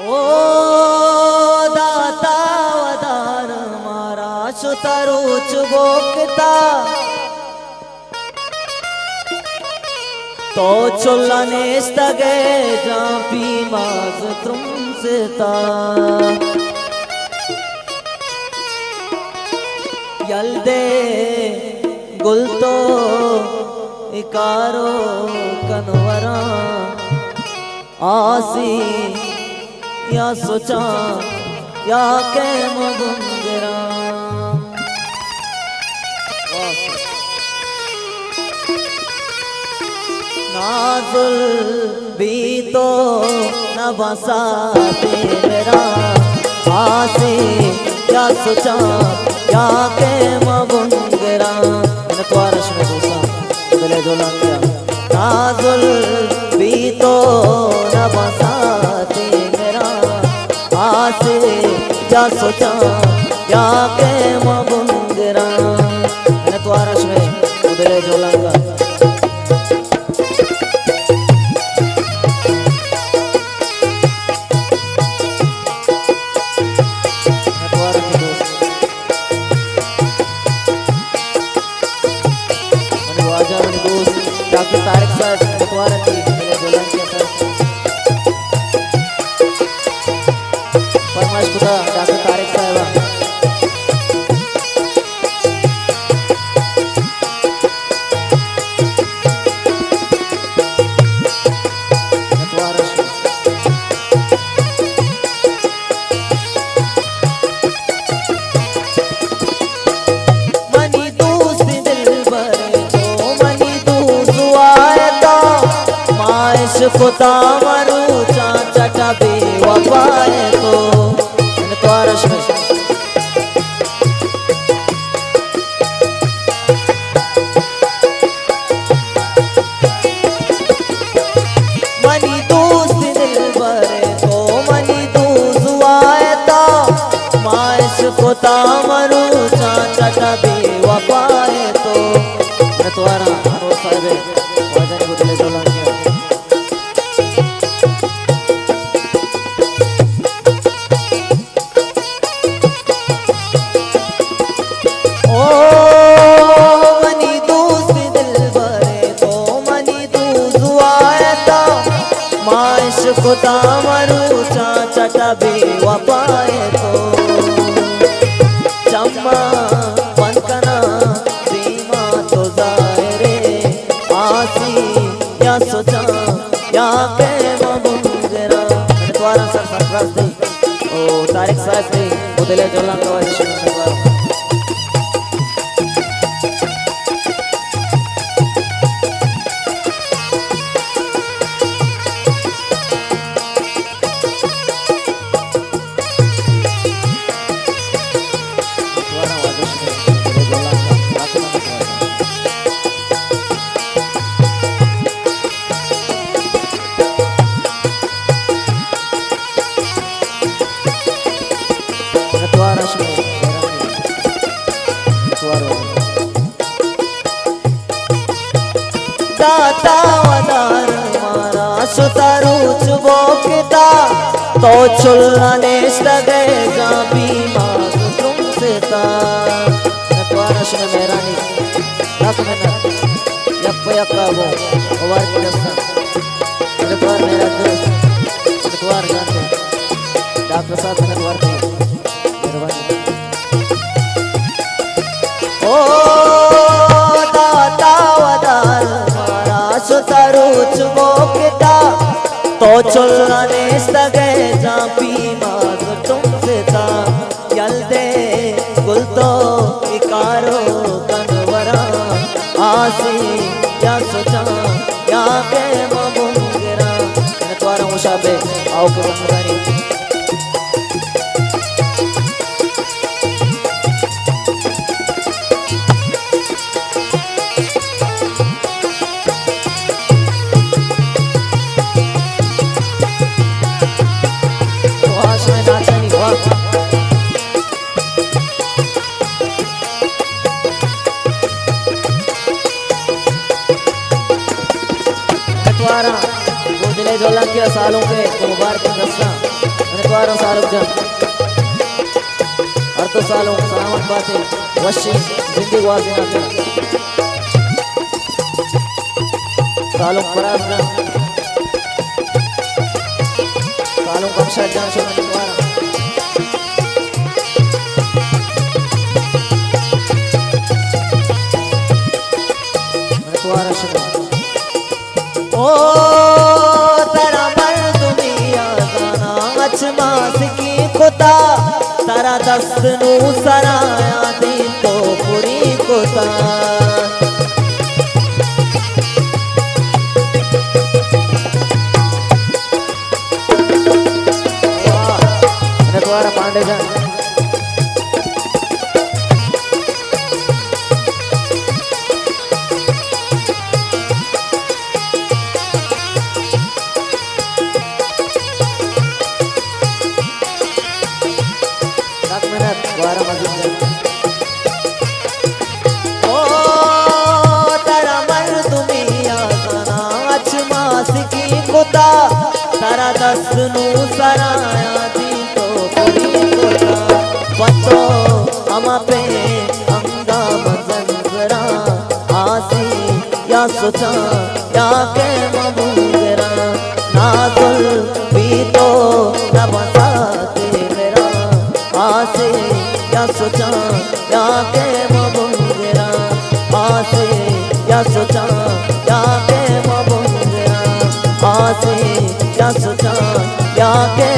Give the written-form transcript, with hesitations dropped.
ओ दाता वदार मारा सुतारू चुबोकता तो चुल्लाने स्तगे जापी माज त्रुंसता यल्दे गुलतो इकारो कनवरा आसी या सोचा या के मगुंगरा नाजुल भी तो न बसाते मेरा आसी या सोचा या के मगुंगरा इन त्वारश में दूसरा दिले जो लंगिया नाजुल भी तो न बसाते मेरा आसे या सोचा या के मगुंगरा इन त्वारश में दिले जो लंगा डॉक्टर तारिक साहब मुतवारा की बोलन के सर फरमाइश खुदा डॉक्टर तारिक साहब मुतवारा मनी दोस्त दिल भरे तो मनी खुदा मरू चाचा बेवफाए तो इन त्वारश में मनी दोस्त दिल भरे तो मनी दोस्त आए तो माइश खुदा मरू चाचा बेवफाए तो इन त्वारा अनवर साहब वजन को दिले जो लंगिया खुदा मरू चाचा बेवफाए तो चम्मा मनकना सीमा तो जाए आसी या सोचा या के मगुंगरा द्वारा सर सरप्राइज दे ओ तारिक साहब दे उदले जोला का वाजिश दाता वदार मारा सुतारू चुबोकता तो चुल्लाने स्तगे जापी माज त्रुंसता त्वारश में मेरानी लक में यप यक्का वो ओवर की दस्ता त्वार मेरा दोस्त त्वार जानते डॉक्टर साहब ने त्वार की मेहरबानी ओ दाता वदार सुतारू चुबोकता तो चुल्लाने स्तगे जापी माज तुमसेता यल्दे गुलतो इकारो कनवरा आसी या सोचा या के मगुंगरा इन त्वारा मुशाबे आओ के बंदारी दिले जोला के सालों के मुबारक दस्ता दोबारा सालुक जन अर्थ सालुक सलामत बातें वशी जिंदगी वाजिना थे सालुक फराज जन सालुक अमशाद जन शुक्र दोबारा दोबारा शुक्र ओ तेरा मर्द मिया गाना अचमास की खुदा तारा दस्त नू सराया दी तो पूरी खुदा दोबारा पांडे जान दोबारा मजीद ओ तेरा मर्द मिया गाना अचमास की खुदा तारा दस्त नू सराया दी तो पूरी खुदा पतो हम पे हंगाम जंजरा आसी या सोचा या के मबूगरा नाजुल भी तो न बसाते मेरा आसे या सोचा या के मबूगरा आसे या सोचा या के मबूगरा आसे या सोचा या के